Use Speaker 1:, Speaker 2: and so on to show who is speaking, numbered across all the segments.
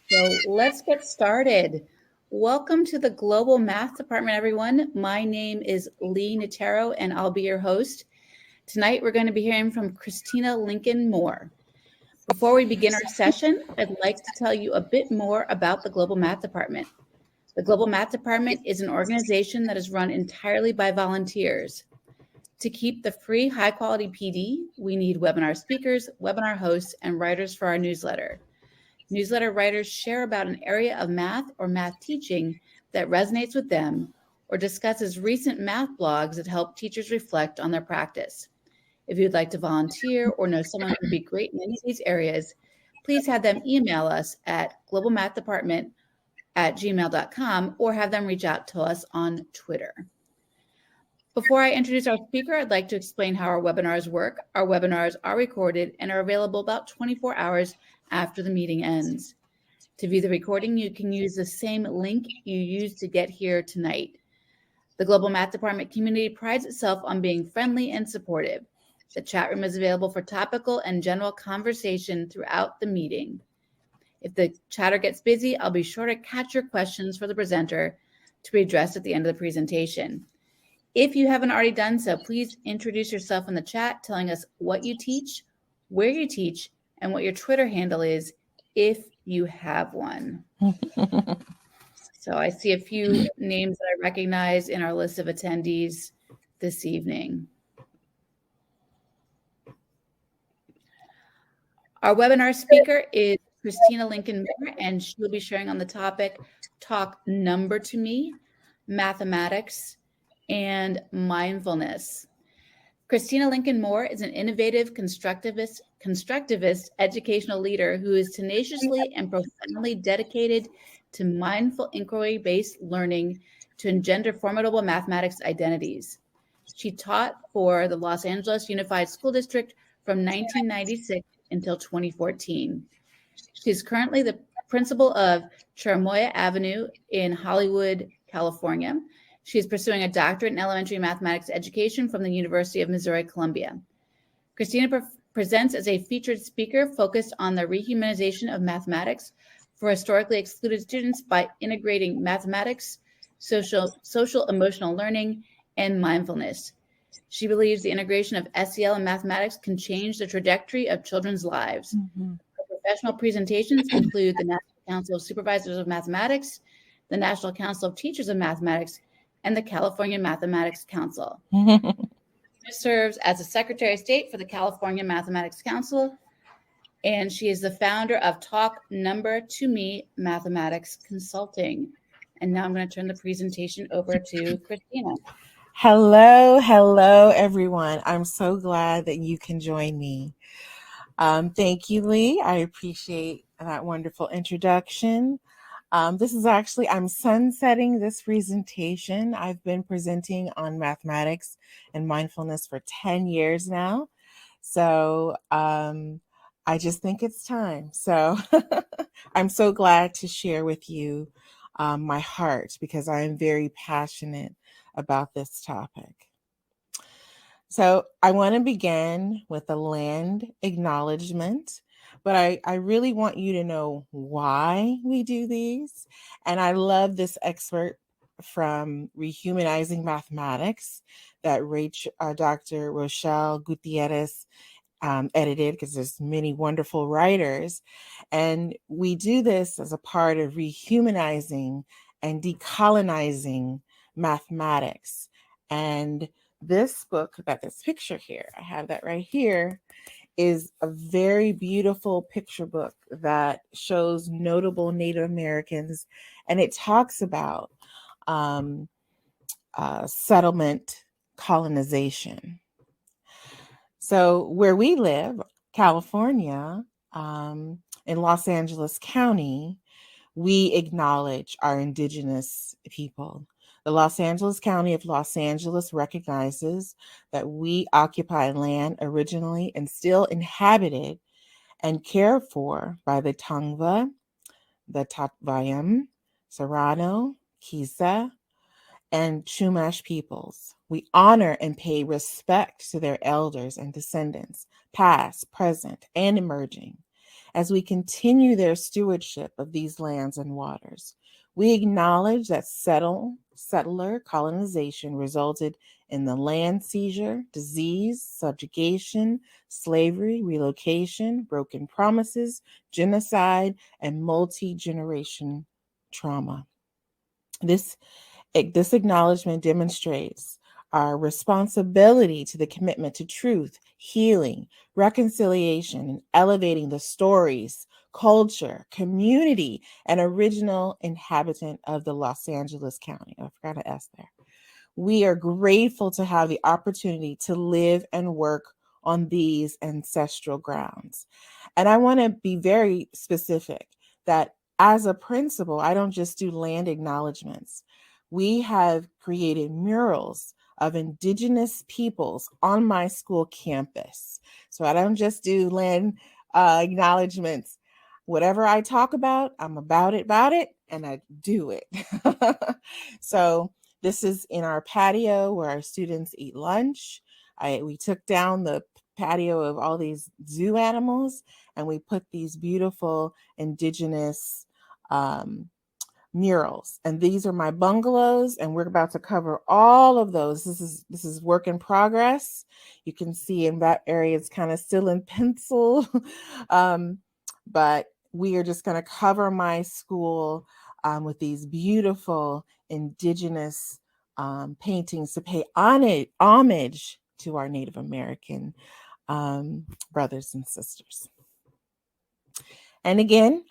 Speaker 1: So let's get started. Welcome to the Global Math Department, everyone. My name is Lee Natero, and I'll be your host. Tonight, we're going to be hearing from Christina Lincoln Moore. Before we begin our session, I'd like to tell you a bit more about the Global Math Department. The Global Math Department is an organization that is run entirely by volunteers. To keep the free, high-quality PD, we need webinar speakers, webinar hosts, and writers for our newsletter. Newsletter writers share about an area of math or math teaching that resonates with them or discusses recent math blogs that help teachers reflect on their practice. If you'd like to volunteer or know someone who'd be great in any of these areas, please have them email us at globalmathdepartment@gmail.com or have them reach out to us on Twitter. Before I introduce our speaker, I'd like to explain how our webinars work. Our webinars are recorded and are available about 24 hours after the meeting ends. To view the recording, you can use the same link you used to get here tonight. The Global Math Department community prides itself on being friendly and supportive. The chat room is available for topical and general conversation throughout the meeting. If the chatter gets busy, I'll be sure to catch your questions for the presenter to be addressed at the end of the presentation. If you haven't already done so, please introduce yourself in the chat, telling us what you teach, where you teach, and what your Twitter handle is, if you have one. So I see a few names that I recognize in our list of attendees this evening. Our webinar speaker is Christina Lincoln Moore, and she'll be sharing on the topic, Talk Number to Me, Mathematics, and Mindfulness. Christina Lincoln Moore is an innovative constructivist educational leader who is tenaciously and profoundly dedicated to mindful inquiry-based learning to engender formidable mathematics identities. She taught for the Los Angeles Unified School District from 1996 until 2014. She's currently the principal of Cherimoya Avenue in Hollywood, California. She is pursuing a doctorate in elementary mathematics education from the University of Missouri-Columbia. Christina presents as a featured speaker focused on the rehumanization of mathematics for historically excluded students by integrating mathematics, social emotional learning, and mindfulness. She believes the integration of SEL and mathematics can change the trajectory of children's lives. Her professional presentations include the National Council of Supervisors of Mathematics, the National Council of Teachers of Mathematics, and the California Mathematics Council. She serves as a Secretary of State for the California Mathematics Council, and she is the founder of Talk Number to Me Mathematics Consulting. And now I'm going to turn the presentation over to Christina.
Speaker 2: Hello, everyone. I'm so glad that you can join me. Thank you, Lee. I appreciate that wonderful introduction. This is actually, I'm sunsetting this presentation. I've been presenting on mathematics and mindfulness for 10 years now. So I just think it's time. So I'm so glad to share with you my heart because I am very passionate about this topic. So I want to begin with a land acknowledgement, but I really want you to know why we do these. And I love this excerpt from Rehumanizing Mathematics that Dr. Rochelle Gutierrez edited, because there's many wonderful writers. And we do this as a part of rehumanizing and decolonizing mathematics. And this book, got this picture here, I have that right here, is a very beautiful picture book that shows notable Native Americans, and it talks about settlement colonization. So where we live, California, in Los Angeles County, we acknowledge our indigenous people. The Los Angeles County of Los Angeles recognizes that we occupy land originally and still inhabited and cared for by the Tongva, the Tatvaram, Serrano, Kisa, and Chumash peoples. We honor and pay respect to their elders and descendants, past, present, and emerging. as we continue their stewardship of these lands and waters. We acknowledge that settler colonization resulted in the land seizure, disease, subjugation, slavery, relocation, broken promises, genocide, and multi-generation trauma. This acknowledgement demonstrates our responsibility to the commitment to truth, healing, reconciliation, and elevating the stories, culture, community, and original inhabitant of the Los Angeles County. I forgot to S there. We are grateful to have the opportunity to live and work on these ancestral grounds. And I want to be very specific that as a principal, I don't just do land acknowledgements. We have created murals of Indigenous peoples on my school campus. So I don't just do land acknowledgements. Whatever I talk about, I'm about it, and I do it. So this is in our patio where our students eat lunch. We took down the patio of all these zoo animals, and we put these beautiful Indigenous murals. And these are my bungalows, and we're about to cover all of those. This is work in progress. You can see in that area it's kind of still in pencil, but we are just going to cover my school with these beautiful Indigenous paintings to pay homage to our Native American brothers and sisters. And again,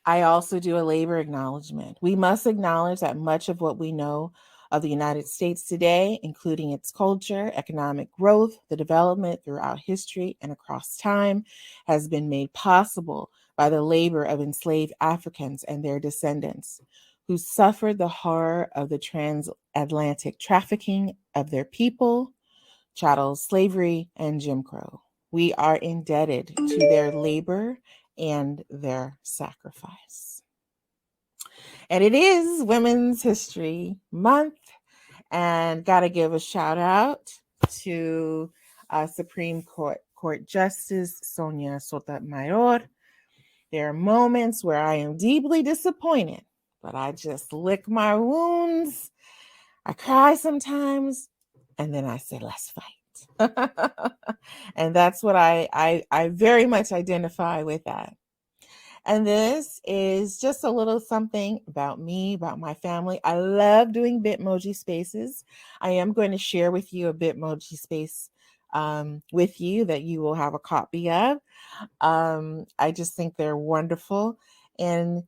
Speaker 2: I also do a labor acknowledgement. We must acknowledge that much of what we know of the United States today, including its culture, economic growth, the development throughout history and across time, has been made possible by the labor of enslaved Africans and their descendants, who suffered the horror of the transatlantic trafficking of their people, chattel slavery, and Jim Crow. We are indebted to their labor and their sacrifice. And it is Women's History Month, and got to give a shout out to Supreme Court Justice Sonia Sotomayor. There are moments where I am deeply disappointed, but I just lick my wounds. I cry sometimes, and then I say, let's fight. And that's what I very much identify with that. And this is just a little something about me, about my family. I love doing Bitmoji spaces. I am going to share with you a Bitmoji space with you that you will have a copy of. I just think they're wonderful. And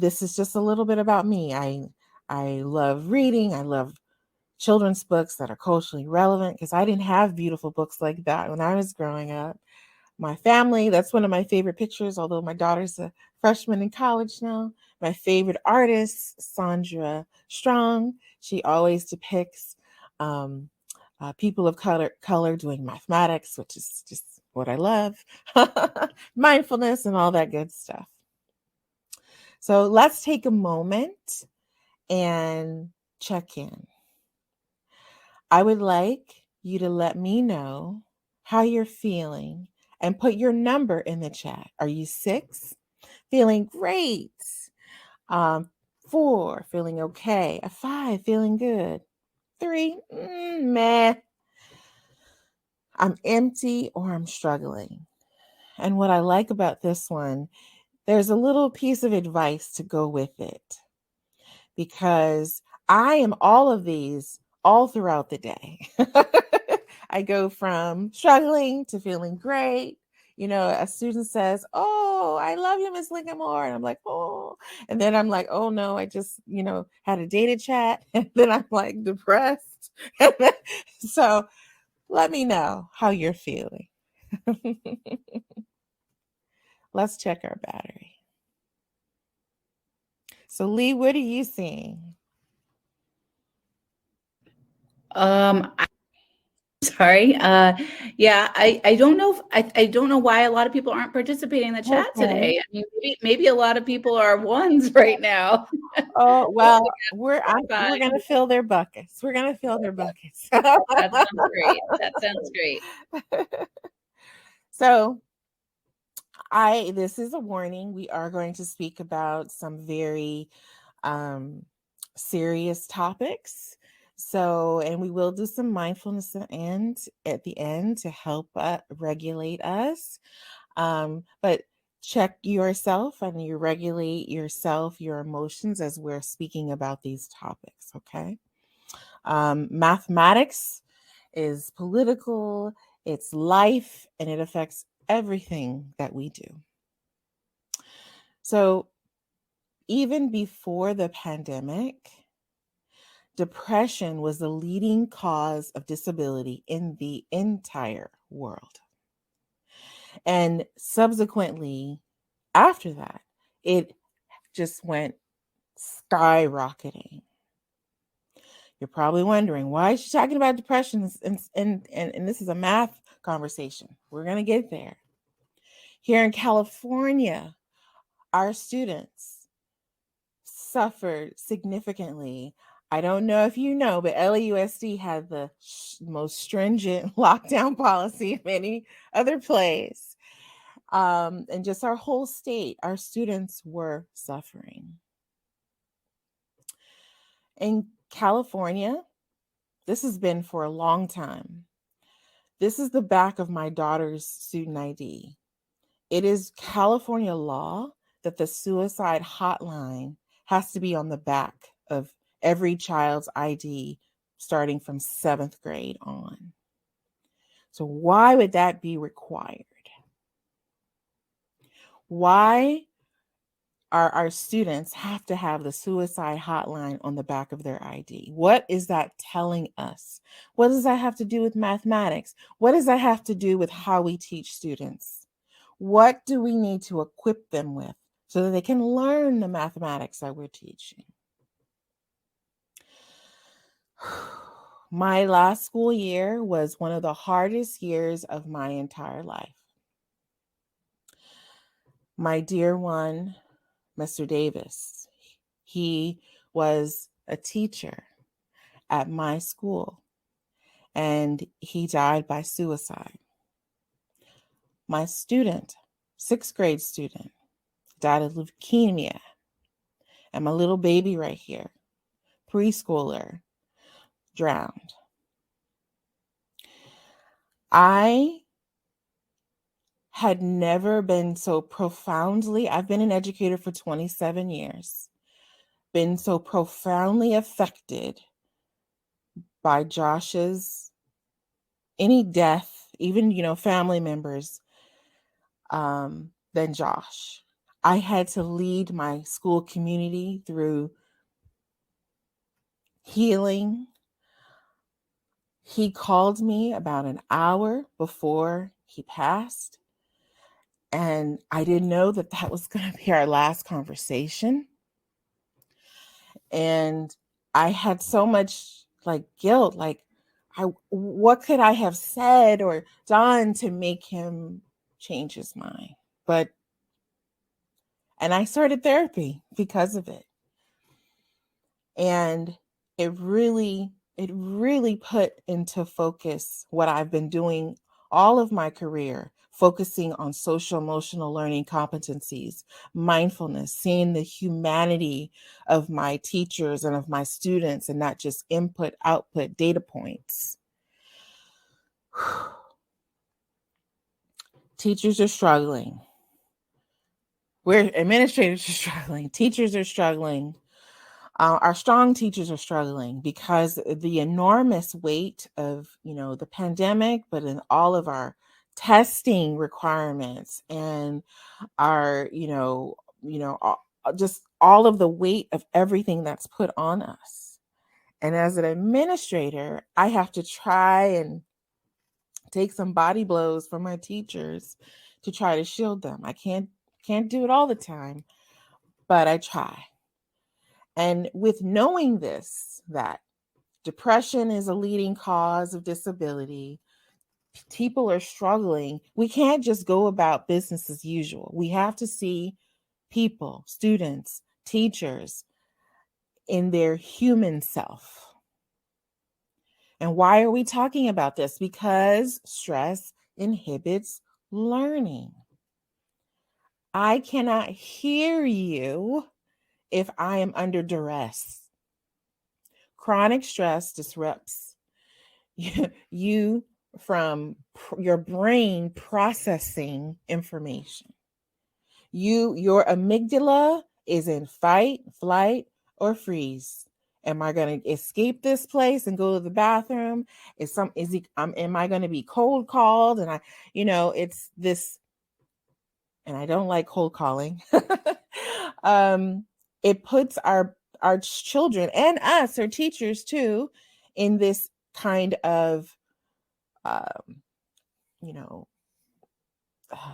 Speaker 2: this is just a little bit about me. I love reading. I love children's books that are culturally relevant because I didn't have beautiful books like that when I was growing up. My family, that's one of my favorite pictures, although my daughter's a freshman in college now. My favorite artist, Sandra Strong. She always depicts people of color doing mathematics, which is just what I love. Mindfulness and all that good stuff. So let's take a moment and check in. I would like you to let me know how you're feeling and put your number in the chat. Are you 6? Feeling great. 4, feeling okay. A 5, feeling good. 3, meh. I'm empty or I'm struggling. And what I like about this one, there's a little piece of advice to go with it, because I am all of these all throughout the day. I go from struggling to feeling great. You know, a student says, "Oh, I love you, Miss Lincoln Moore." And I'm like, "Oh." And then I'm like, "Oh no, I just, had a data chat." And then I'm like depressed. So let me know how you're feeling. Let's check our battery. So Lee, what are you seeing?
Speaker 1: Sorry. Yeah, I don't know if I don't know why a lot of people aren't participating in the chat today. I mean, maybe a lot of people are ones right now.
Speaker 2: Oh, well, we're gonna fill their buckets. We're gonna fill their buckets.
Speaker 1: That sounds great. That sounds great.
Speaker 2: So This is a warning. We are going to speak about some very um, serious topics. So, and we will do some mindfulness at the end to help regulate us. But check yourself and you regulate yourself, your emotions as we're speaking about these topics. Okay. Mathematics is political, it's life, and it affects everything that we do. So, even before the pandemic, depression was the leading cause of disability in the entire world. And subsequently, after that, it just went skyrocketing. You're probably wondering, why is she talking about depression? And this is a math conversation. We're going to get there. Here in California, our students suffered significantly. I don't know if you know, but LAUSD had the most stringent lockdown policy of any other place. And just our whole state, our students were suffering. In California, this has been for a long time. This is the back of my daughter's student ID. It is California law that the suicide hotline has to be on the back of every child's ID starting from 7th grade on. So why would that be required? Why are our students have to have the suicide hotline on the back of their ID? What is that telling us? What does that have to do with mathematics? What does that have to do with how we teach students? What do we need to equip them with so that they can learn the mathematics that we're teaching? My last school year was one of the hardest years of my entire life. My dear one, Mr. Davis, he was a teacher at my school and he died by suicide. My student, 6th grade student, died of leukemia. And my little baby right here, preschooler, drowned. I had never been so profoundly, I've been an educator for 27 years, been so profoundly affected by any death, even, family members, than Josh. I had to lead my school community through healing. He called me about an hour before he passed. And I didn't know that that was going to be our last conversation. And I had so much guilt, what could I have said or done to make him change his mind? And I started therapy because of it. And it really put into focus what I've been doing all of my career, focusing on social emotional learning competencies, mindfulness, seeing the humanity of my teachers and of my students and not just input, output, data points. Teachers are struggling. Administrators are struggling. Teachers are struggling. Our strong teachers are struggling because the enormous weight of, the pandemic, but in all of our testing requirements and our, just all of the weight of everything that's put on us. And as an administrator, I have to try and take some body blows from my teachers to try to shield them. I can't do it all the time, but I try. And with knowing that depression is a leading cause of disability, people are struggling, we can't just go about business as usual. We have to see people, students, teachers in their human self. And why are we talking about this? Because stress inhibits learning. I cannot hear you if I am under duress. Chronic stress disrupts you from your brain processing information. Your amygdala is in fight, flight, or freeze. Am I going to escape this place and go to the bathroom? Am I going to be cold called? And it's this, and I don't like cold calling. It puts our children and us, our teachers too, in this kind of um, you know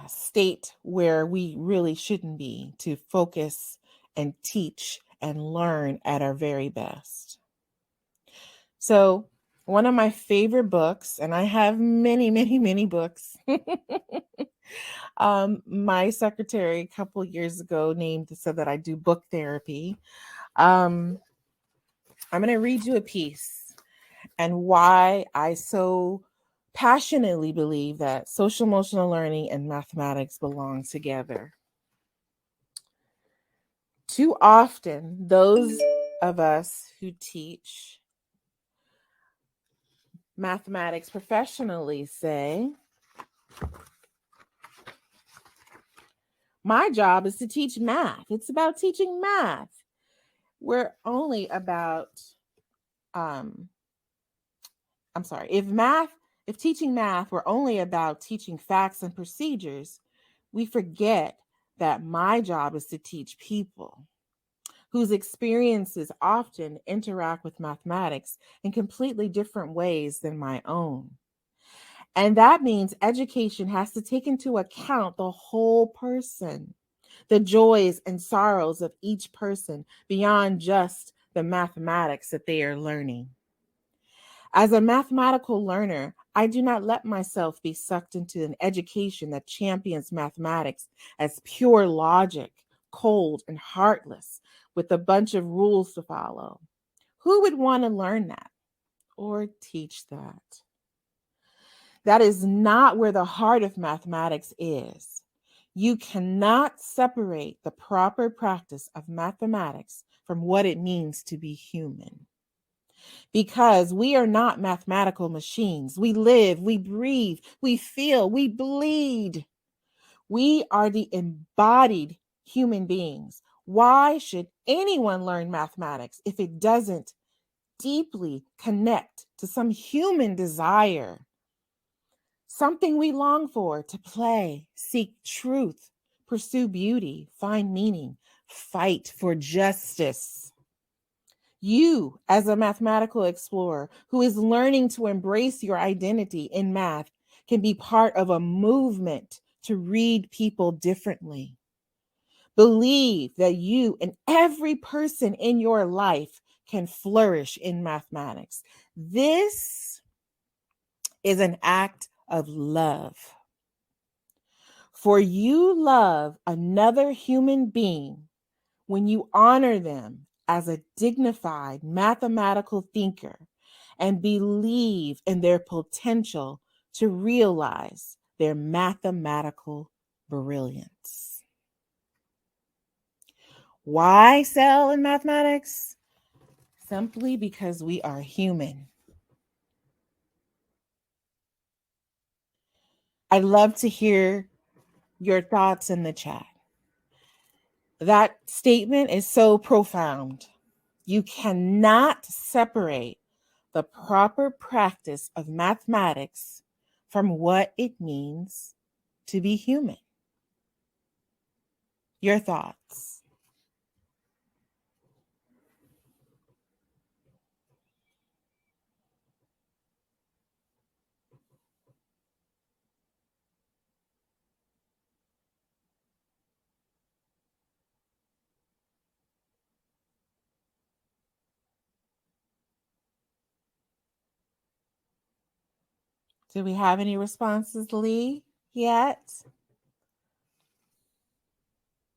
Speaker 2: state where we really shouldn't be, to focus and teach and learn at our very best. So, one of my favorite books, and I have many, many, many books. My secretary a couple years ago said that I do book therapy. I'm going to read you a piece and why I so passionately believe that social emotional learning and mathematics belong together. Too often, those of us who teach mathematics professionally say, my job is to teach math. It's about teaching math. We're only about, if teaching math were only about teaching facts and procedures, we forget that my job is to teach people whose experiences often interact with mathematics in completely different ways than my own. And that means education has to take into account the whole person, the joys and sorrows of each person beyond just the mathematics that they are learning. As a mathematical learner, I do not let myself be sucked into an education that champions mathematics as pure logic, cold and heartless, with a bunch of rules to follow. Who would want to learn that or teach that? That is not where the heart of mathematics is. You cannot separate the proper practice of mathematics from what it means to be human. Because we are not mathematical machines. We live, we breathe, we feel, we bleed. We are the embodied human beings. Why should anyone learn mathematics if it doesn't deeply connect to some human desire? Something we long for: to play, seek truth, pursue beauty, find meaning, fight for justice. You, as a mathematical explorer who is learning to embrace your identity in math, can be part of a movement to read people differently. Believe that you and every person in your life can flourish in mathematics. This is an act of love. For you love another human being when you honor them as a dignified mathematical thinker and believe in their potential to realize their mathematical brilliance. Why excel in mathematics? Simply because we are human. I'd love to hear your thoughts in the chat. That statement is so profound. You cannot separate the proper practice of mathematics from what it means to be human. Your thoughts? Do we have any responses, Lee, yet?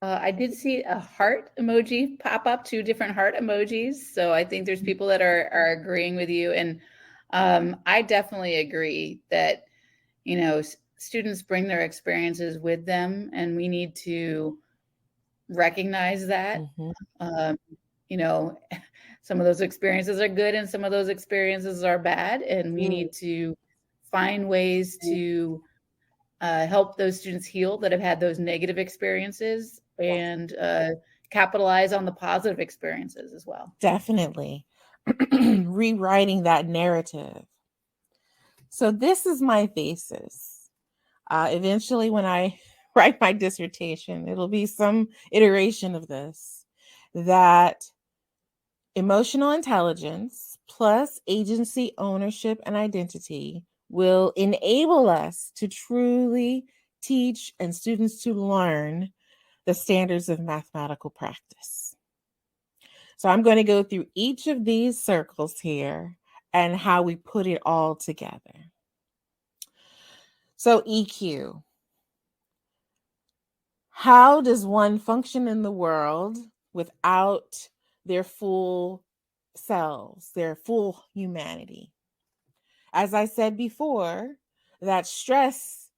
Speaker 1: I did see a heart emoji pop up, 2 different heart emojis. So I think there's people that are agreeing with you. And I definitely agree that, students bring their experiences with them, and we need to recognize that.
Speaker 2: Mm-hmm.
Speaker 1: Um, you know, some of those experiences are good and some of those experiences are bad, and we need to find ways to help those students heal that have had those negative experiences and capitalize on the positive experiences as well.
Speaker 2: Definitely. Rewriting that narrative. So this is my thesis. Eventually, when I write my dissertation, it'll be some iteration of this, that emotional intelligence plus agency, ownership, and identity will enable us to truly teach and students to learn the standards of mathematical practice. So I'm going to go through each of these circles here and how we put it all together. So EQ. How does one function in the world without their full selves, their full humanity? As I said before, that stress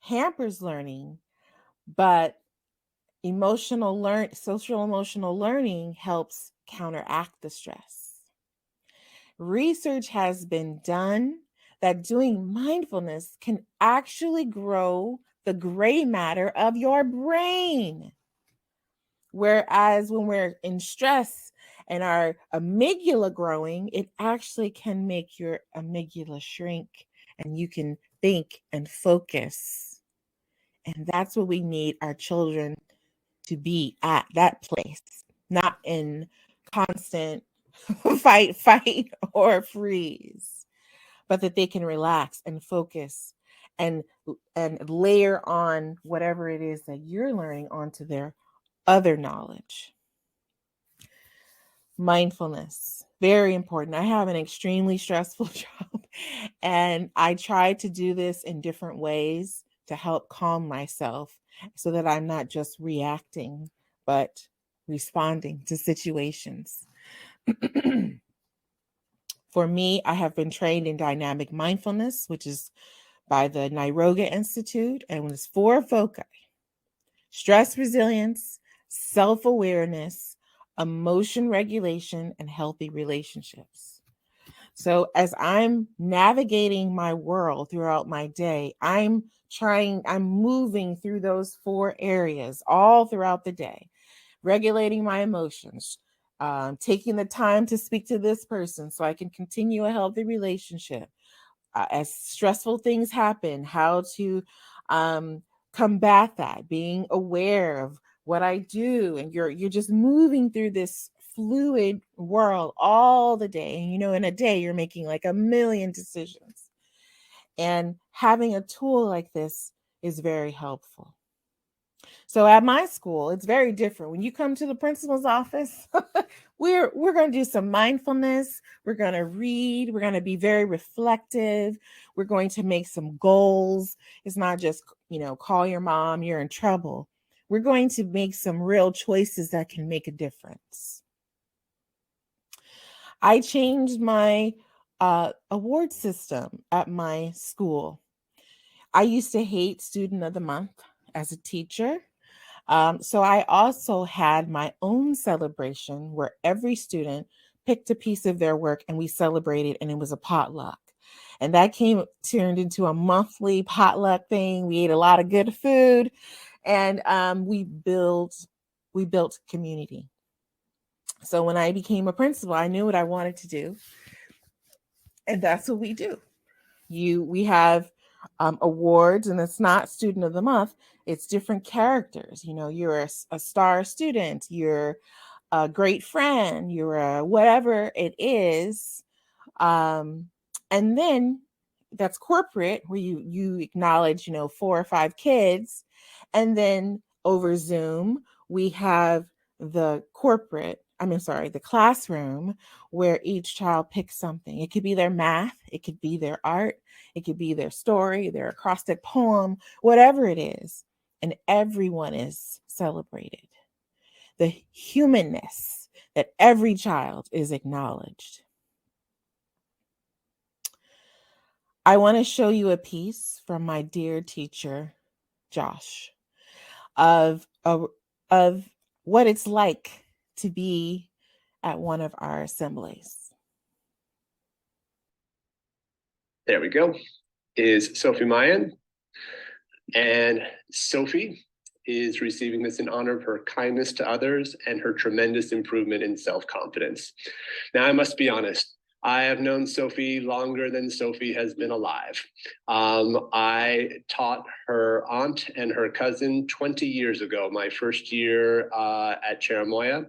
Speaker 2: hampers learning, but social emotional learning helps counteract the stress. Research has been done that doing mindfulness can actually grow the gray matter of your brain. Whereas when we're in stress and our amygdala growing, it actually can make your amygdala shrink and you can think and focus. And that's what we need our children to be at, that place, not in constant fight, or freeze, but that they can relax and focus and layer on whatever it is that you're learning onto their other knowledge. Mindfulness, very important. I have an extremely stressful job, and I try to do this in different ways to help calm myself so that I'm not just reacting, but responding to situations. For me, I have been trained in dynamic mindfulness, which is by the Niroga Institute, and it's 4 foci: stress resilience, self-awareness, emotion regulation, and healthy relationships. So as I'm navigating my world throughout my day, I'm moving through those 4 areas all throughout the day, regulating my emotions, taking the time to speak to this person so I can continue a healthy relationship. As stressful things happen, how to combat that, being aware of what I do, and you're just moving through this fluid world all the day. And in a day you're making like a million decisions. And having a tool like this is very helpful. So at my school, it's very different. When you come to the principal's office, we're going to do some mindfulness. We're going to read. We're going to be very reflective. We're going to make some goals. It's not just, call your mom, you're in trouble. We're going to make some real choices that can make a difference. I changed my award system at my school. I used to hate Student of the Month as a teacher. So I also had my own celebration where every student picked a piece of their work and we celebrated, and it was a potluck. And that turned into a monthly potluck thing. We ate a lot of good food, and we built community. So when I became a principal, I knew what I wanted to do, and that's what we do. We have awards, and it's not Student of the Month. It's different characters. You're a star student, you're a great friend, you're a whatever it is. And then that's corporate, where you acknowledge 4 or 5 kids. And then over Zoom we have the classroom, where each child picks something. It could be their math, it could be their art, it could be their story, their acrostic poem, whatever it is. And everyone is celebrated. The humanness that every child is acknowledged. I want to show you a piece from my dear teacher, Josh, of what it's like to be at one of our assemblies.
Speaker 3: There we go. Is Sophie Mayan. And Sophie is receiving this in honor of her kindness to others and her tremendous improvement in self-confidence. Now, I must be honest, I have known Sophie longer than Sophie has been alive. I taught her aunt and her cousin 20 years ago, my first year at Cherimoya.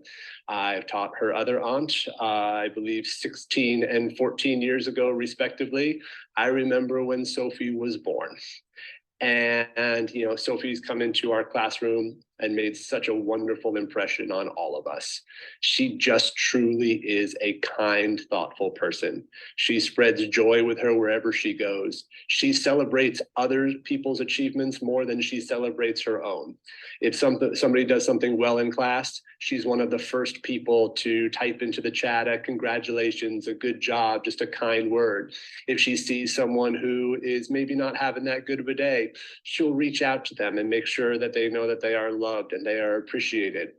Speaker 3: I've taught her other aunt, I believe 16 and 14 years ago, respectively. I remember when Sophie was born. And Sophie's come into our classroom and made such a wonderful impression on all of us. She just truly is a kind, thoughtful person. She spreads joy with her wherever she goes. She celebrates other people's achievements more than she celebrates her own. If somebody does something well in class, she's one of the first people to type into the chat a congratulations, a good job, just a kind word. If she sees someone who is maybe not having that good of a day, she'll reach out to them and make sure that they know that they are loved and they are appreciated.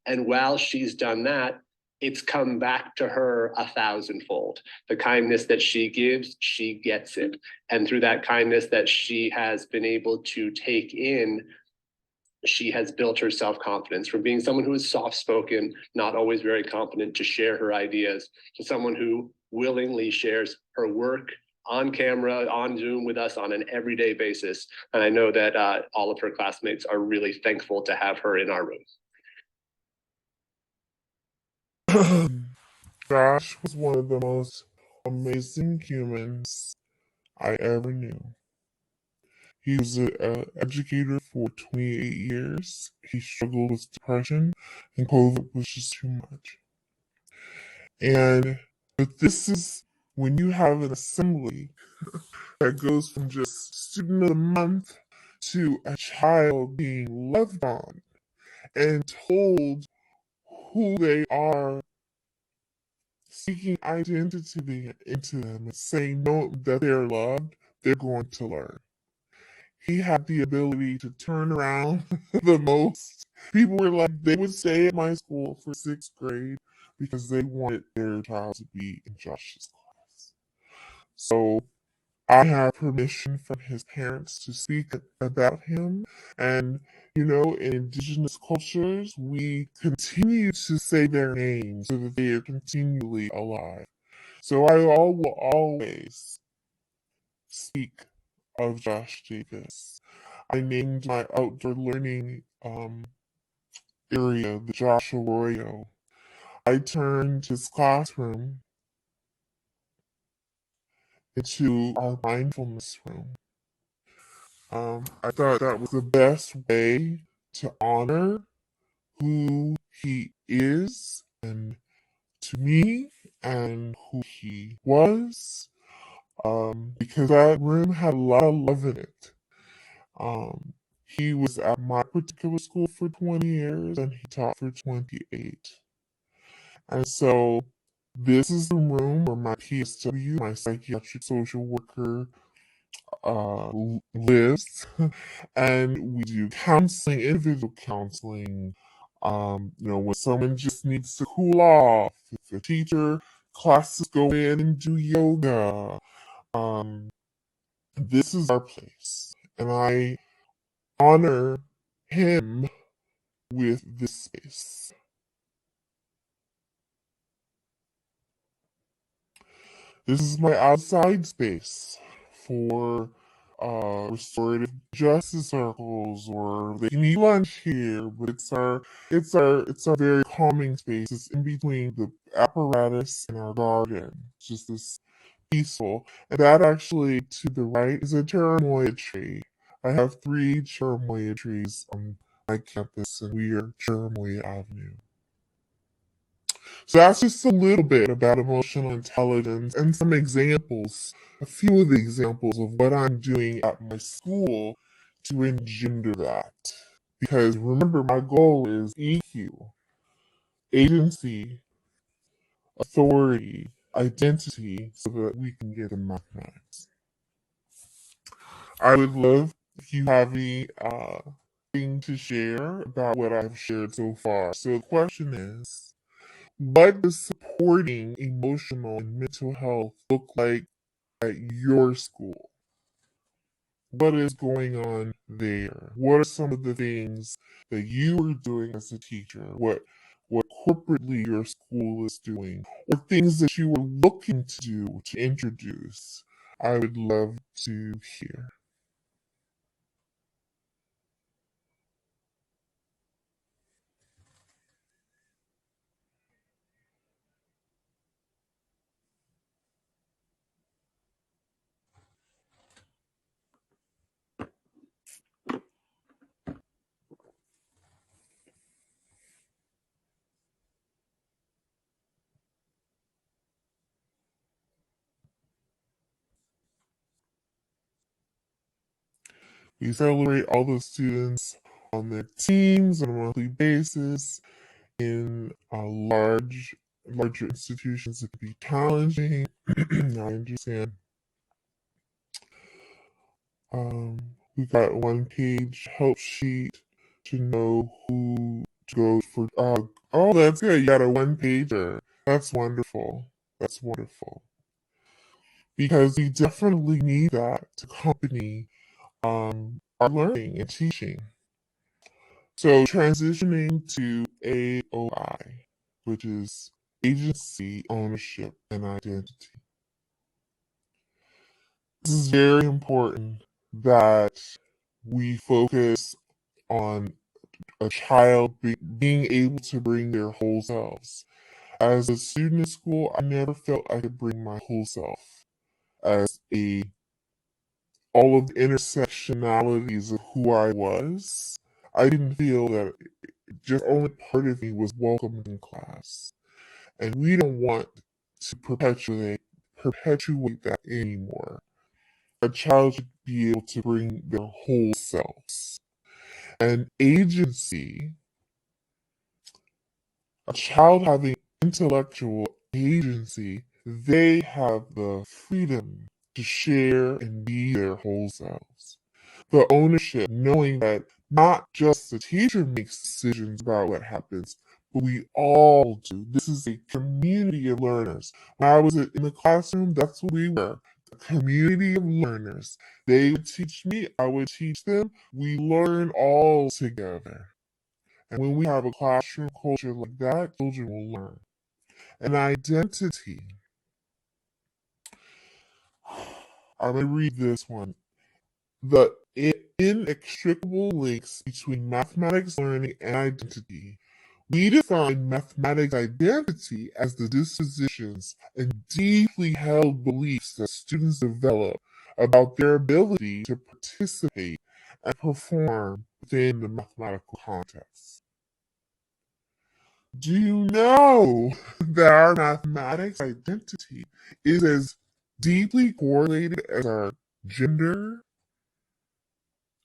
Speaker 3: And while she's done that, it's come back to her 1,000-fold. The kindness that she gives, she gets it. And through that kindness that she has been able to take in, she has built her self-confidence from being someone who is soft-spoken, not always very confident to share her ideas, to someone who willingly shares her work on camera, on Zoom with us on an everyday basis. And I know that all of her classmates are really thankful to have her in our room.
Speaker 4: Josh was one of the most amazing humans I ever knew. He was an educator for 28 years. He struggled with depression, and COVID was just too much. But this is when you have an assembly that goes from just student of the month to a child being loved on and told who they are, seeking identity into them and saying no, that they're loved, they're going to learn. He had the ability to turn around the most. People were like, they would stay at my school for 6th grade because they wanted their child to be in Josh's class. So I have permission from his parents to speak about him. And, in indigenous cultures, we continue to say their names so that they are continually alive. So I will always speak of Josh Davis. I named my outdoor learning area the Josh Arroyo. I turned his classroom into our mindfulness room. I thought that was the best way to honor who he is and to me and who he was, because that room had a lot of love in it. He was at my particular school for 20 years and he taught for 28. And so this is the room where my PSW, my psychiatric social worker, lives. And we do counseling, individual counseling. When someone just needs to cool off, if a teacher, classes go in and do yoga. This is our place. And I honor him with this space. This is my outside space for restorative justice circles, or they can eat lunch here, but it's our very calming space. It's in between the apparatus and our garden. It's just this peaceful. And that actually to the right is a cherimoya tree. I have 3 cherimoya trees on my campus, and we are Cherimoya Avenue. So that's just a little bit about emotional intelligence and some examples, a few of the examples of what I'm doing at my school to engender that. Because remember, my goal is EQ, agency, authority, identity, so that we can get in mathematics. I would love if you have any thing to share about what I've shared so far. So the question is, what does supporting emotional and mental health look like at your school? What is going on there? What are some of the things that you are doing as a teacher? What corporately your school is doing, or things that you are looking to do to introduce? I would love to hear. We celebrate all the students on their teams on a monthly basis. In larger institutions, it can be challenging. I understand. We got one page help sheet to know who to go for. Oh, that's good. You got a one pager. That's wonderful. That's wonderful. Because we definitely need that to accompany our learning and teaching. So transitioning to AOI, which is agency, ownership, and identity. This is very important that we focus on a child being able to bring their whole selves. As a student in school, I never felt I could bring my whole self as all of the intersectionalities of who I was. I didn't feel that just only part of me was welcome in class. And we don't want to perpetuate that anymore. A child should be able to bring their whole selves. And agency, a child having intellectual agency, they have the freedom to share and be their whole selves. The ownership, knowing that not just the teacher makes decisions about what happens, but we all do. This is a community of learners. When I was in the classroom, that's what we were. A community of learners. They would teach me, I would teach them. We learn all together. And when we have a classroom culture like that, children will learn. An identity. I'm going to read this one. The inextricable links between mathematics learning and identity. We define mathematics identity as the dispositions and deeply held beliefs that students develop about their ability to participate and perform within the mathematical context. Do you know that our mathematics identity is as deeply correlated as our gender,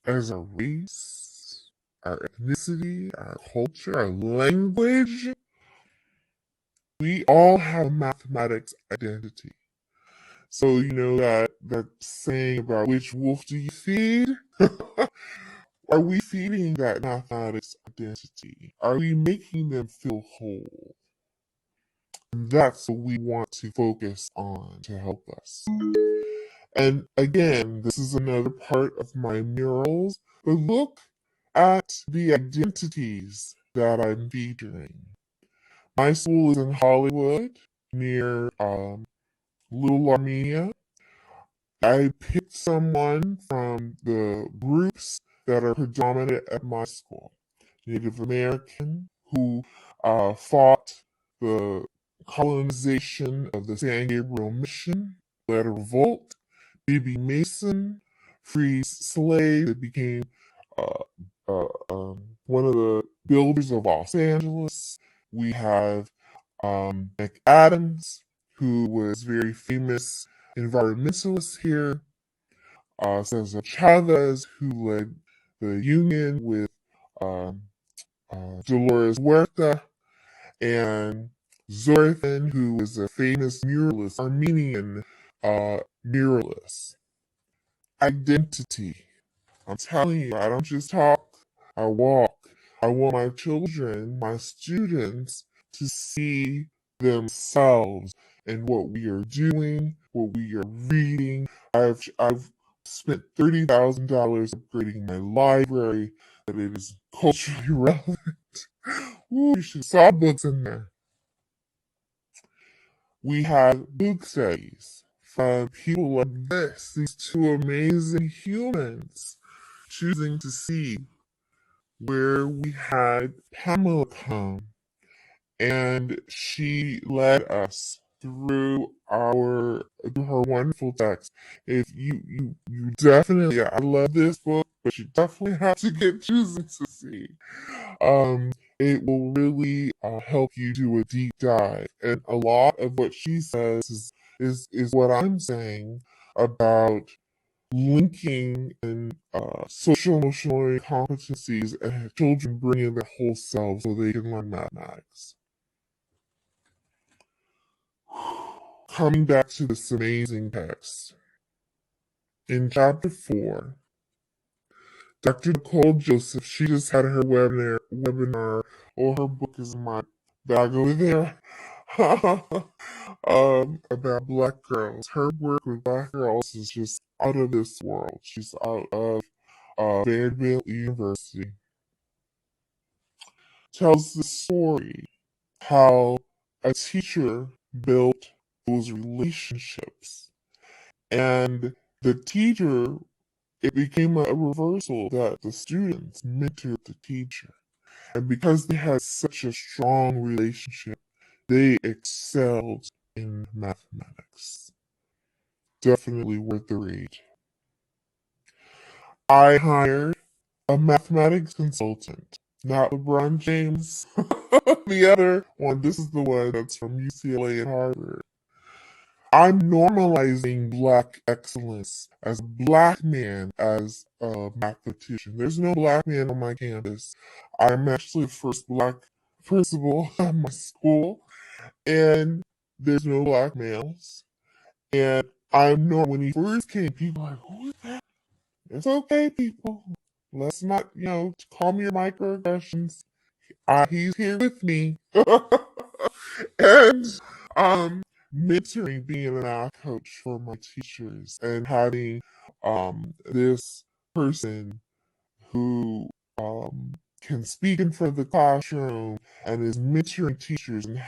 Speaker 4: as our race, our ethnicity, our culture, our language? We all have a mathematics identity. So you know that saying about which wolf do you feed? Are we feeding that mathematics identity? Are we making them feel whole? And that's what we want to focus on to help us. And again, this is another part of my murals, but look at the identities that I'm featuring. My school is in Hollywood, near Little Armenia. I picked someone from the groups that are predominant at my school. Native American, who fought the colonization of the San Gabriel Mission, led a revolt. B.B. Mason, freed slaves that became uh, one of the builders of Los Angeles. We have Nick Adams, who was very famous environmentalist here. Cesar Chavez, who led the union with um, Dolores Huerta, and Zorthan, who was a famous muralist, Armenian muralist. identity. I'm telling you, I don't just talk, I walk. I want my children, my students, to see themselves in what we are doing, what we are reading. I've spent $30,000 upgrading my library, that it is culturally relevant. Ooh, you should saw books in there. We have book studies from people like this, these two amazing humans, choosing to see where we had Pamela come, and she led us through her wonderful text. If you definitely, I love this book, but you definitely have to get choosing to see. It will really help you do a deep dive, and a lot of what she says is what I'm saying about linking and social emotional competencies and children bringing their whole selves so they can learn mathematics. Coming back to this amazing text, in chapter 4, Dr. Nicole Joseph, she just had her webinar, or her book is in my bag over there, about Black girls. Her work with Black girls is just out of this world. She's out of Vanderbilt University. Tells the story how a teacher built those relationships, and the teacher, it became a reversal that the students mentored the teacher, and because they had such a strong relationship, they excelled in mathematics. Definitely worth the read. I hired a mathematics consultant, not LeBron James. The other one, this is the one that's from UCLA and Harvard. I'm normalizing Black excellence as a Black man as a mathematician. There's no Black man on my campus. I'm actually the first Black principal at my school, and there's no Black males. And I know when he first came, people were like, who is that? It's okay, people. Let's not, calm your microaggressions. He's here with me. And mentoring, being an math coach for my teachers, and having this person who can speak in front of the classroom and is mentoring teachers, and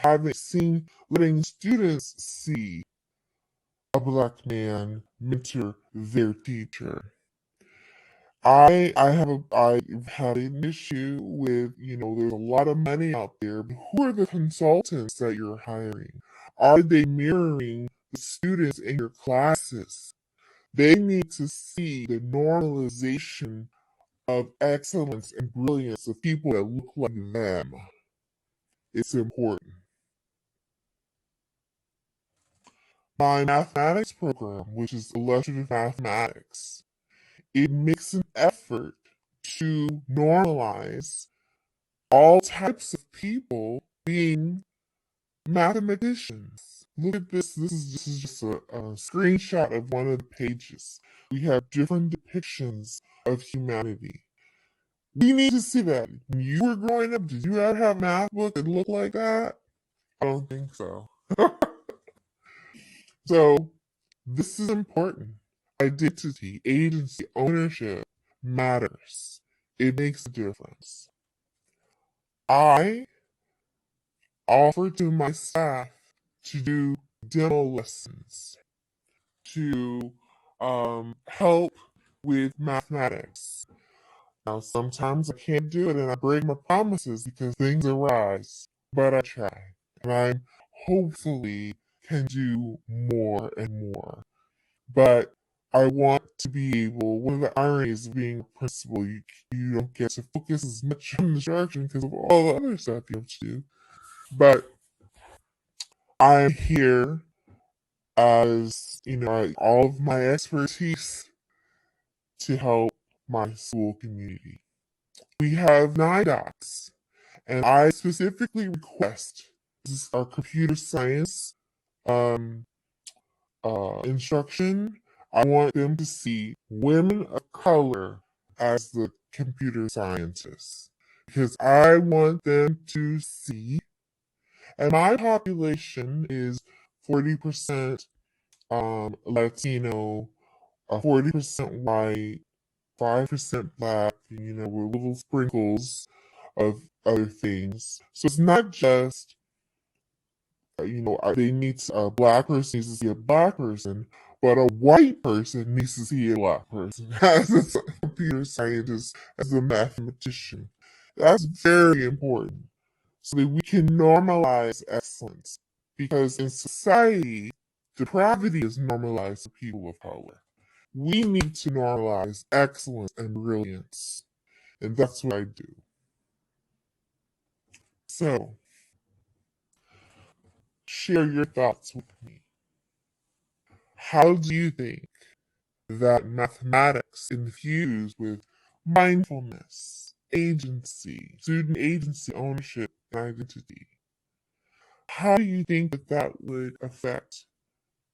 Speaker 4: letting students see a Black man mentor their teacher. I've had an issue with, there's a lot of money out there, but who are the consultants that you're hiring? Are they mirroring the students in your classes? They need to see the normalization of excellence and brilliance of people that look like them. It's important. My mathematics program, which is illustrative mathematics, it makes an effort to normalize all types of people being mathematicians. Look at this. This is just a screenshot of one of the pages. We have different depictions of humanity. We need to see that. When you were growing up, did you ever have a math book that looked like that? I don't think so. So, this is important. Identity, agency, ownership matters. It makes a difference. I offer to my staff to do demo lessons, to help with mathematics. Now, sometimes I can't do it and I break my promises because things arise, but I try. And I hopefully can do more and more. But I want to be able, one of the ironies of being a principal, you don't get to focus as much on instruction because of all the other stuff you have to do. But I'm here as, all of my expertise to help my school community. We have 9 docs, and I specifically request, this is our computer science instruction. I want them to see women of color as the computer scientists, because I want them to see, and my population is 40% Latino, 40% white, 5% black, with little sprinkles of other things. So it's not just, they need a black person needs to see a black person, but a white person needs to see a black person as a computer scientist, as a mathematician. That's very important so that we can normalize excellence. Because in society, depravity is normalized for people of color. We need to normalize excellence and brilliance. And that's what I do. So, share your thoughts with me. How do you think that mathematics infused with mindfulness, agency, student agency, ownership, and identity, how do you think that that would affect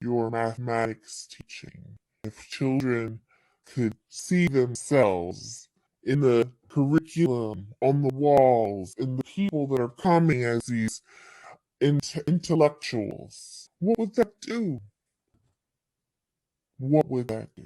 Speaker 4: your mathematics teaching if children could see themselves in the curriculum, on the walls, in the people that are coming as these intellectuals? What would that do? What would that do?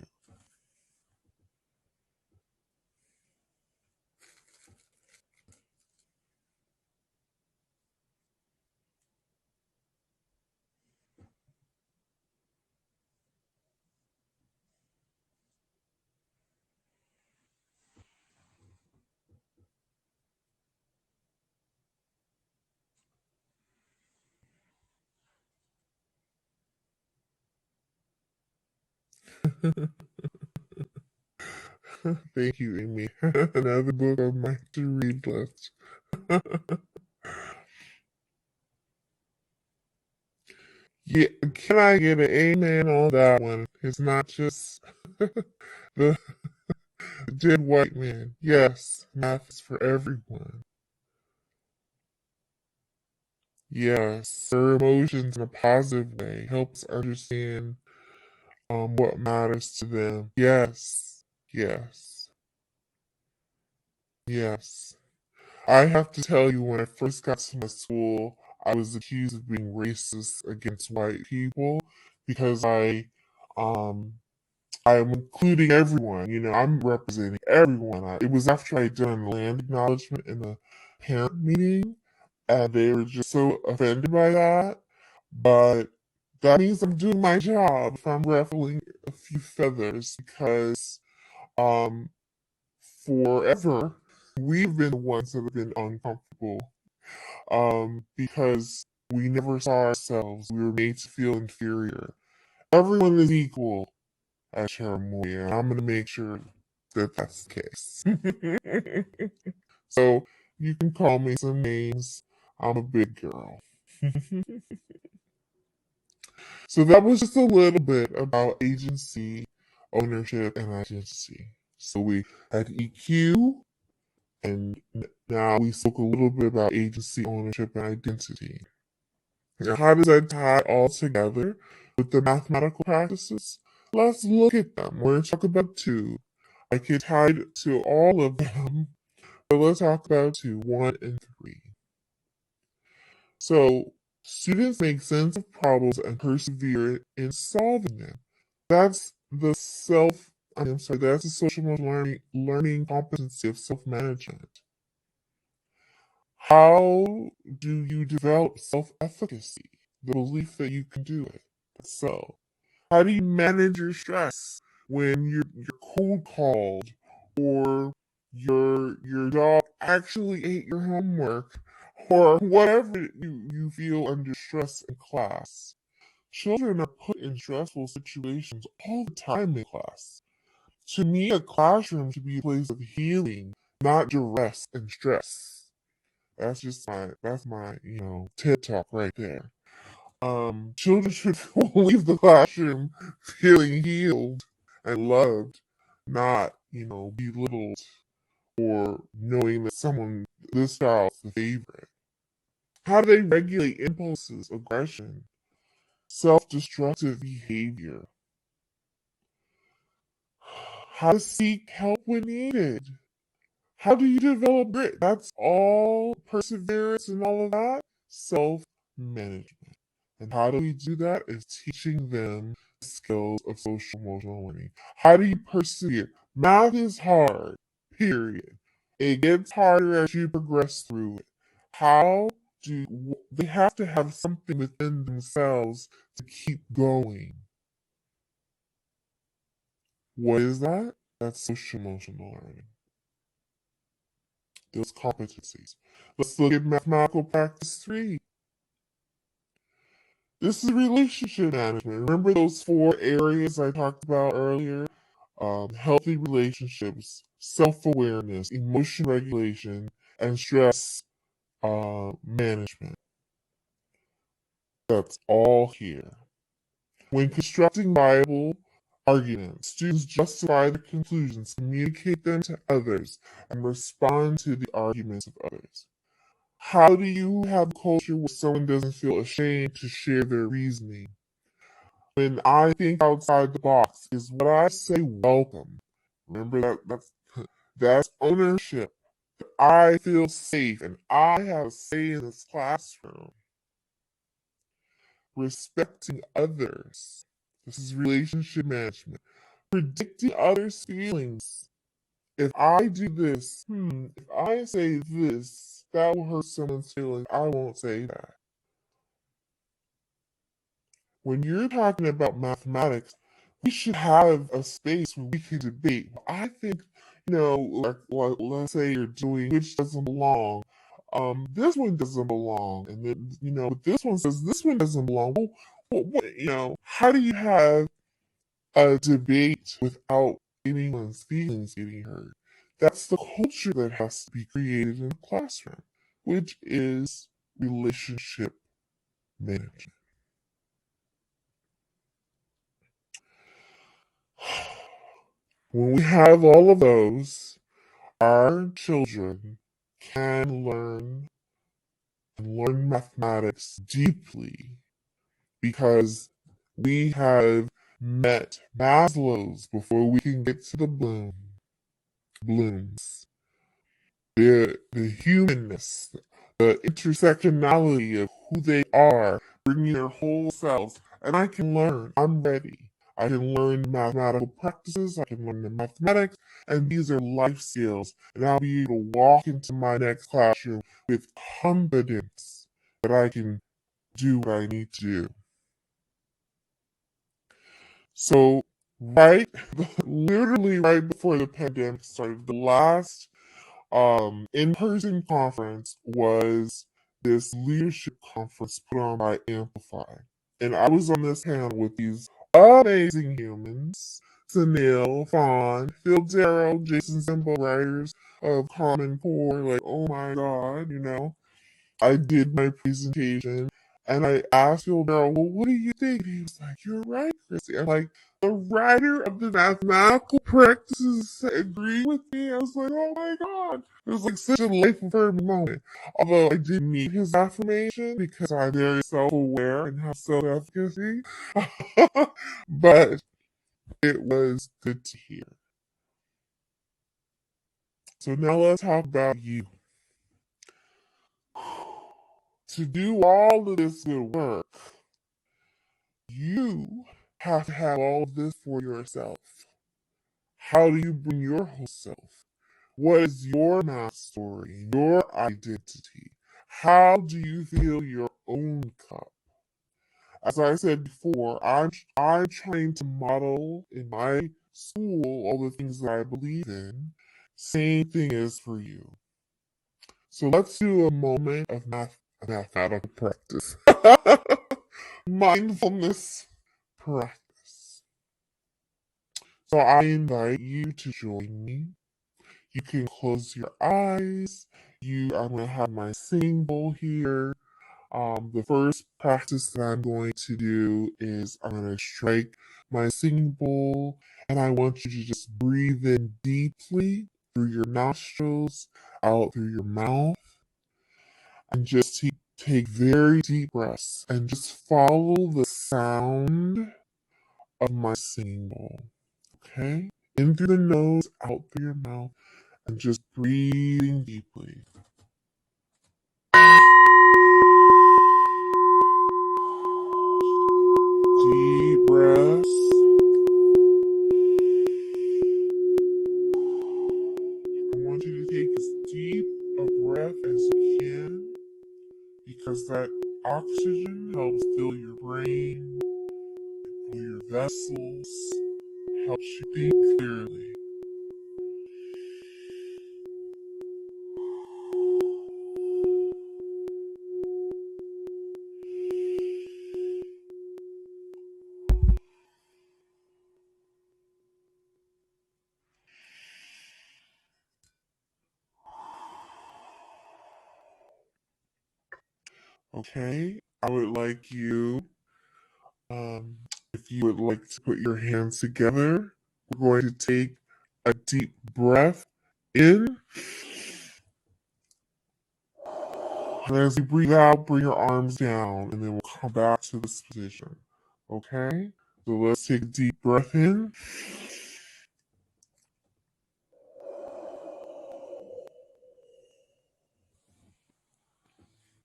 Speaker 4: Thank you, Amy. Another book on my to-read list. Yeah, can I get an amen on that one? It's not just the dead white man. Yes, math is for everyone. Yes, their emotions in a positive way helps understand what matters to them. Yes, yes, yes. I have to tell you, when I first got to my school, I was accused of being racist against white people because um, I'm including everyone. I'm representing everyone. It was after I had done a land acknowledgement in a parent meeting, and they were just so offended by that. But that means I'm doing my job if I'm ruffling a few feathers, because um, forever we've been the ones that have been uncomfortable, because we never saw ourselves. We were made to feel inferior. Everyone is equal at Cherimoya, and I'm going to make sure that that's the case. So you can call me some names. I'm a big girl. So that was just a little bit about agency, ownership, and identity. So we had EQ, and now we spoke a little bit about agency, ownership, and identity. Now, how does that tie all together with the mathematical practices? Let's look at them. We're going to talk about two. I could tie it to all of them, but let's talk about two, 1 and 3. So, students make sense of problems and persevere in solving them. That's the that's the social learning competency of self-management. How do you develop self-efficacy? The belief that you can do it. So, how do you manage your stress when you're cold called, or your dog actually ate your homework, or whatever you feel under stress in class? Children are put in stressful situations all the time in class. To me, a classroom should be a place of healing, not duress and stress. That's my TED talk right there. Children should leave the classroom feeling healed and loved, not belittled, or knowing that this child's the favorite. How do they regulate impulses, aggression, self-destructive behavior? how to seek help when needed. How do you develop grit? That's all perseverance and all of that. Self-management. And how do we do that? Is teaching them the skills of social emotional learning. How do you persevere? Math is hard, period. It gets harder as you progress through it. How do they have to have something within themselves to keep going? What is that? That's social emotional learning. Those competencies. Let's look at mathematical practice 3. This is relationship management. Remember those 4 areas I talked about earlier? Healthy relationships, self-awareness, emotion regulation, and stress management. That's all here. When constructing viable arguments, students justify their conclusions, communicate them to others, and respond to the arguments of others. How do you have a culture where someone doesn't feel ashamed to share their reasoning? When I think outside the box is what I say welcome. Remember that's ownership. I feel safe and I have a say in this classroom. Respecting others. This is relationship management. Predicting others' feelings. If I do this, if I say this, that will hurt someone's feelings. I won't say that. When you're talking about mathematics, we should have a space where we can debate. I think, like let's say you're doing which doesn't belong. This one doesn't belong, and then this one says this one doesn't belong. How do you have a debate without anyone's feelings getting hurt? That's the culture that has to be created in the classroom, which is relationship management. When we have all of those, our children can learn and learn mathematics deeply because we have met Maslow's before we can get to the blooms. The humanness, the intersectionality of who they are, bringing their whole selves. And I can learn. I'm ready. I can learn mathematical practices. I can learn the mathematics. And these are life skills. And I'll be able to walk into my next classroom with confidence that I can do what I need to do. So, literally right before the pandemic started, the last in-person conference was this leadership conference put on by Amplify. And I was on this panel with these amazing humans. Sunil, Fawn, Phil Darrow, Jason Zimbo, writers of Common Core. Like, oh my god, I did my presentation and I asked Phil Darrow, well, what do you think? And he was like, you're right, Chrissy. I'm like, the writer of the mathematical practices agree with me. I was like, oh my god. It was like such a life-affirming moment. Although I didn't need his affirmation because I'm very self-aware and have self-efficacy. But it was good to hear. So now let's talk about you. To do all of this good work, you have to have all of this for yourself. How do you bring your whole self? What is your math story, your identity? How do you fill your own cup? As I said before, I'm trying to model in my school all the things that I believe in. Same thing is for you. So let's do a moment of mathematical practice. Mindfulness practice. So I invite you to join me. You can close your eyes. I'm going to have my singing bowl here. The first practice that I'm going to do is I'm going to strike my singing bowl, and I want you to just breathe in deeply through your nostrils, out through your mouth, and just take very deep breaths and just follow the sound of my singing bowl. Okay? In through the nose, out through your mouth, and just breathing deeply. Deep breaths. I want you to take as deep a breath as you can, because that oxygen helps fill your brain, fill your vessels, helps you think clearly. Okay, I would like you, if you would like to put your hands together, we're going to take a deep breath in. And as you breathe out, bring your arms down, and then we'll come back to this position. Okay? So let's take a deep breath in.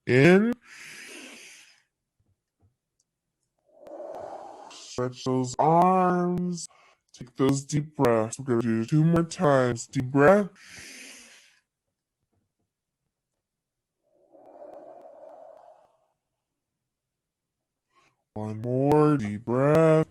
Speaker 4: In. Stretch those arms. Take those deep breaths. We're going to do 2 more times. Deep breath. One more deep breath.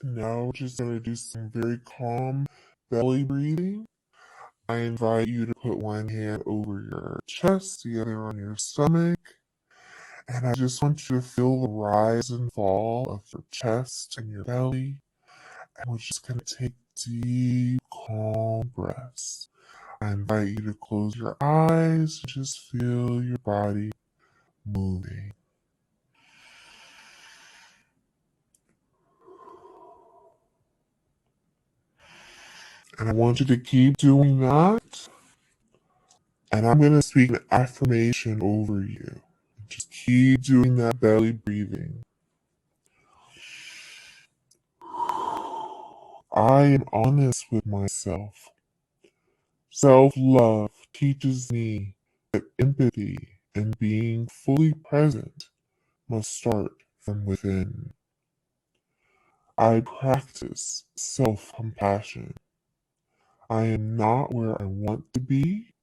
Speaker 4: Now we're just going to do some very calm belly breathing. I invite you to put one hand over your chest, the other on your stomach. And I just want you to feel the rise and fall of your chest and your belly. And we're just going to take deep, calm breaths. I invite you to close your eyes and just feel your body moving. And I want you to keep doing that. And I'm going to speak an affirmation over you. Just keep doing that belly breathing. I am honest with myself. Self-love teaches me that empathy and being fully present must start from within. I practice self-compassion. I am not where I want to be,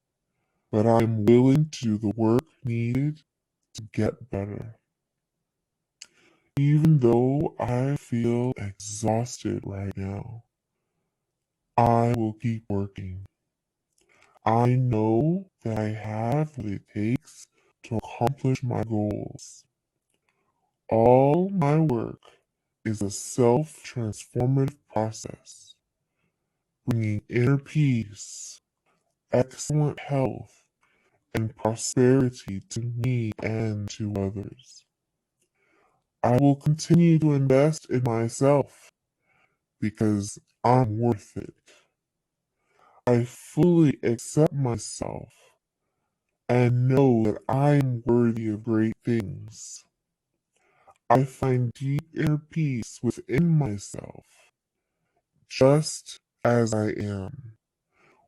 Speaker 4: but I am willing to do the work needed to get better. Even though I feel exhausted right now, I will keep working. I know that I have what it takes to accomplish my goals. All my work is a self-transformative process, bringing inner peace, excellent health, and prosperity to me and to others. I will continue to invest in myself because I'm worth it. I fully accept myself and know that I am worthy of great things. I find deep inner peace within myself, just as I am,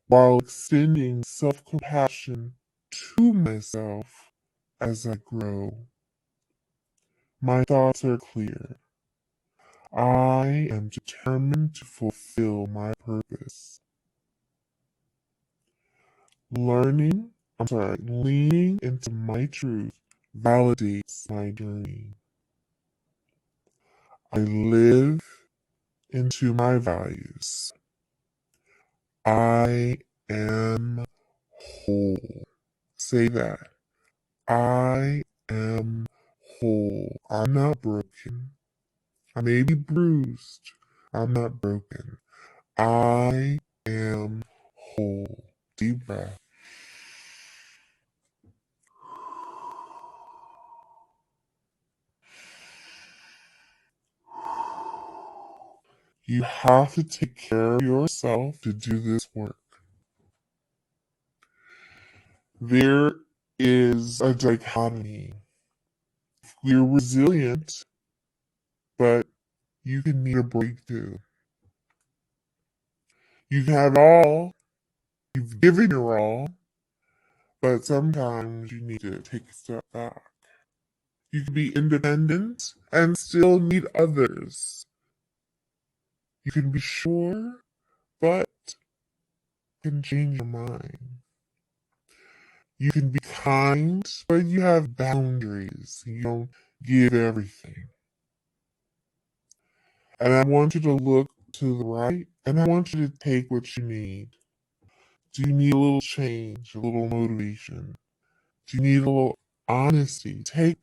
Speaker 4: while extending self-compassion to myself as I grow. My thoughts are clear. I am determined to fulfill my purpose. Leaning into my truth validates my journey. I live into my values. I am whole. Say that. I am whole. I'm not broken. I may be bruised. I'm not broken. I am whole. Deep breath. You have to take care of yourself to do this work. There is a dichotomy. We're resilient, but you can need a break too. You can have it all, you've given your all, but sometimes you need to take a step back. You can be independent and still need others. You can be sure, but can change your mind. You can be kind, but you have boundaries. You don't give everything. And I want you to look to the right, and I want you to take what you need. Do you need a little change, a little motivation? Do you need a little honesty? Take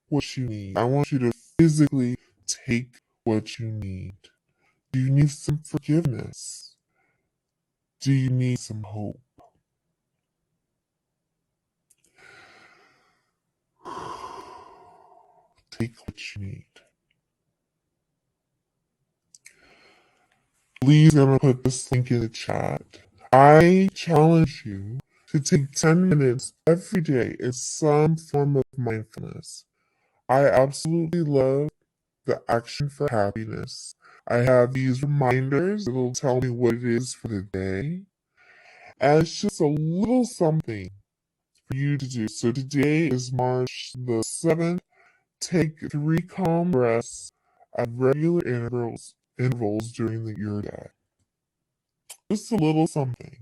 Speaker 4: what you need. I want you to physically take what you need. Do you need some forgiveness? Do you need some hope? Take what you need. Please, I'm going to put this link in the chat. I challenge you to take 10 minutes every day in some form of mindfulness. I absolutely love the action for happiness. I have these reminders that'll tell me what it is for the day. And it's just a little something for you to do. So today is March the 7th. Take 3 calm breaths at regular intervals during your day. Just a little something.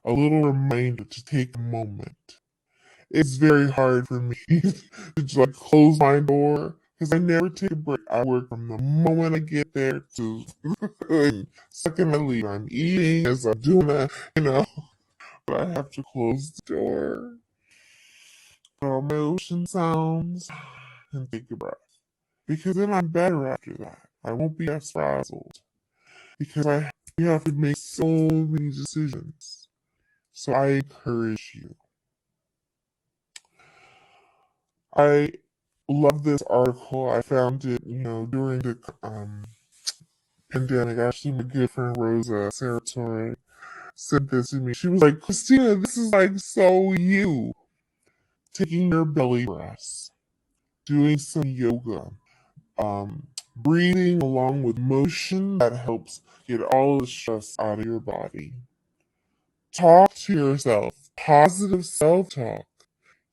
Speaker 4: A little reminder to take a moment. It's very hard for me to close my door because I never take a break. I work from the moment I get there to the second I leave. I'm eating as I'm doing that, but I have to close the door, put on my ocean sounds, and take a breath. Because then I'm better after that. I won't be as frazzled. Because you have to make so many decisions. So I encourage you. I love this article. I found it, during the pandemic. Actually, my good friend Rosa Saratory sent this to me. She was like, Christina, this is so you. Taking your belly breaths, doing some yoga, breathing along with motion that helps get all the stress out of your body. Talk to yourself. Positive self-talk.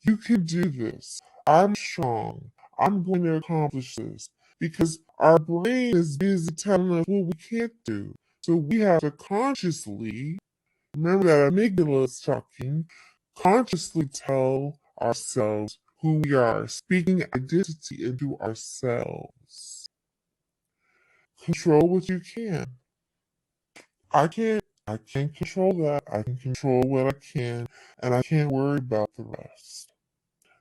Speaker 4: You can do this. I'm strong. I'm going to accomplish this. Because our brain is busy telling us what we can't do. So we have to consciously, remember that amygdala is talking, consciously tell ourselves who we are, speaking identity into ourselves. Control what you can. I can't control that. I can control what I can, and I can't worry about the rest.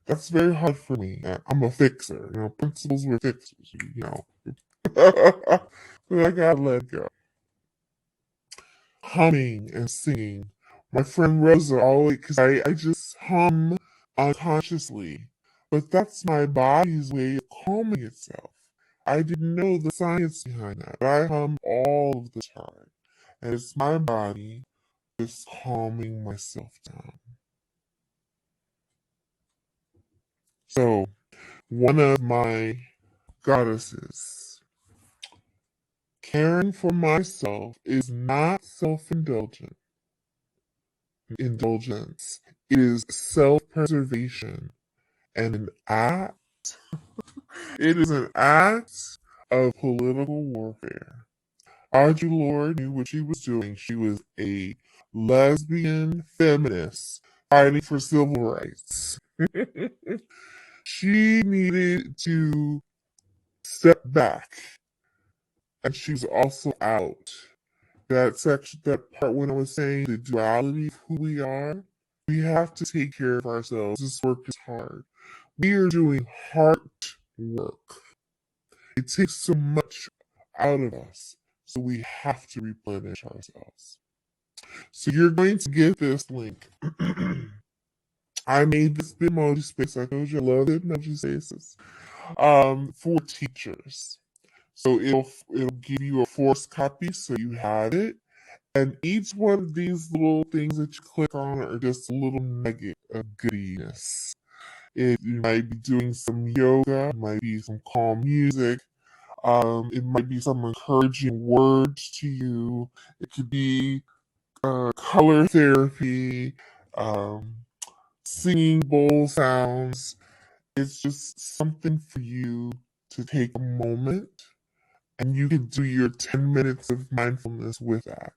Speaker 4: That's very hard for me. I'm a fixer. Principles were fixers, but I gotta let go. Humming and singing. My friend Rosa always, because I just hum unconsciously. But that's my body's way of calming itself. I didn't know the science behind that. But I hum all of the time. And it's my body just calming myself down. So, one of my goddesses, caring for myself is not self-indulgence. It is self-preservation and an act. It is an act of political warfare. Audre Lorde knew what she was doing. She was a lesbian feminist fighting for civil rights. She needed to step back, and she's also out. That part when I was saying the duality of who we are, we have to take care of ourselves. This work is hard. We are doing heart work. It takes so much out of us, so we have to replenish ourselves. So you're going to get this link. I made this Bitmoji space. I told you I love Bitmoji spaces. For teachers. So it'll give you a forced copy, so you have it. And each one of these little things that you click on are just a little nugget of goodiness. You might be doing some yoga, it might be some calm music, it might be some encouraging words to you. It could be color therapy, um, singing bowl sounds. It's just something for you to take a moment and you can do your 10 minutes of mindfulness with that.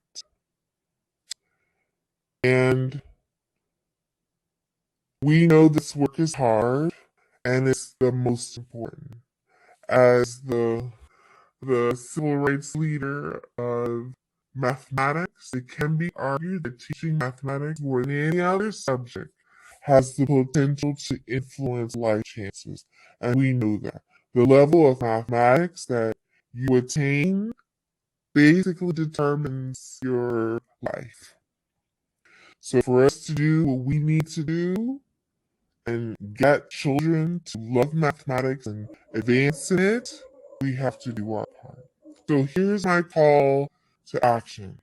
Speaker 4: And we know this work is hard and it's the most important. As the civil rights leader of mathematics, it can be argued that teaching mathematics more than any other subject has the potential to influence life chances. And we know that. The level of mathematics that you attain basically determines your life. So for us to do what we need to do and get children to love mathematics and advance in it, we have to do our part. So here's my call to action.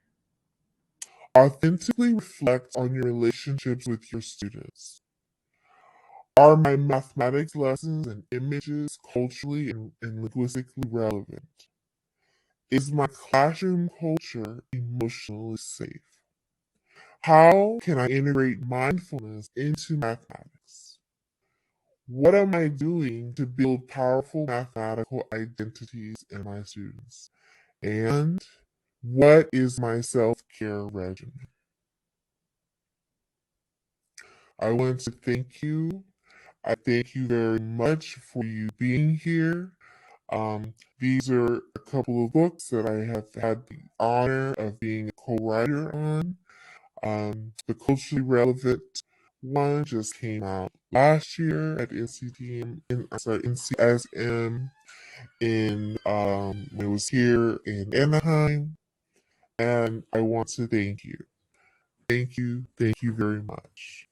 Speaker 4: Authentically reflect on your relationships with your students. Are my mathematics lessons and images culturally and linguistically relevant? Is my classroom culture emotionally safe? How can I integrate mindfulness into mathematics? What am I doing to build powerful mathematical identities in my students? And what is my self-care regimen? I want to thank you. I thank you very much for you being here. These are a couple of books that I have had the honor of being a co-writer on. The culturally relevant one just came out last year at NCSM when it was here in Anaheim, and I want to thank you. Thank you very much.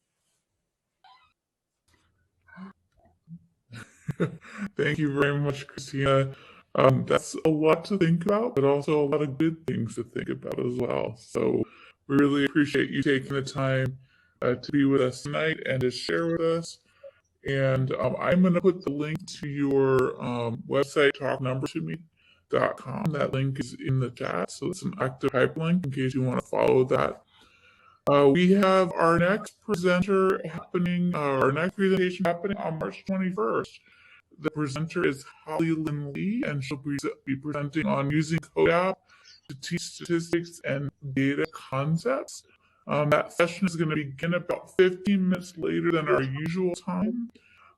Speaker 4: Thank you very much, Christina. That's a lot to think about, but also a lot of good things to think about as well. So we really appreciate you taking the time to be with us tonight and to share with us. And I'm going to put the link to your website, talknumbertome.com. That link is in the chat, so it's an active hyperlink in case you want to follow that. We have our next presentation happening on March 21st. The presenter is Holly Lynn Lee, and she'll be presenting on using CodeApp to teach statistics and data concepts. That session is going to begin about 15 minutes later than our usual time,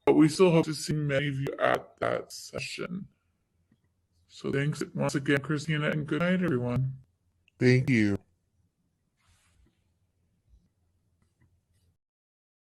Speaker 4: but we still hope to see many of you at that session. So thanks once again, Christina, and good night, everyone. Thank you.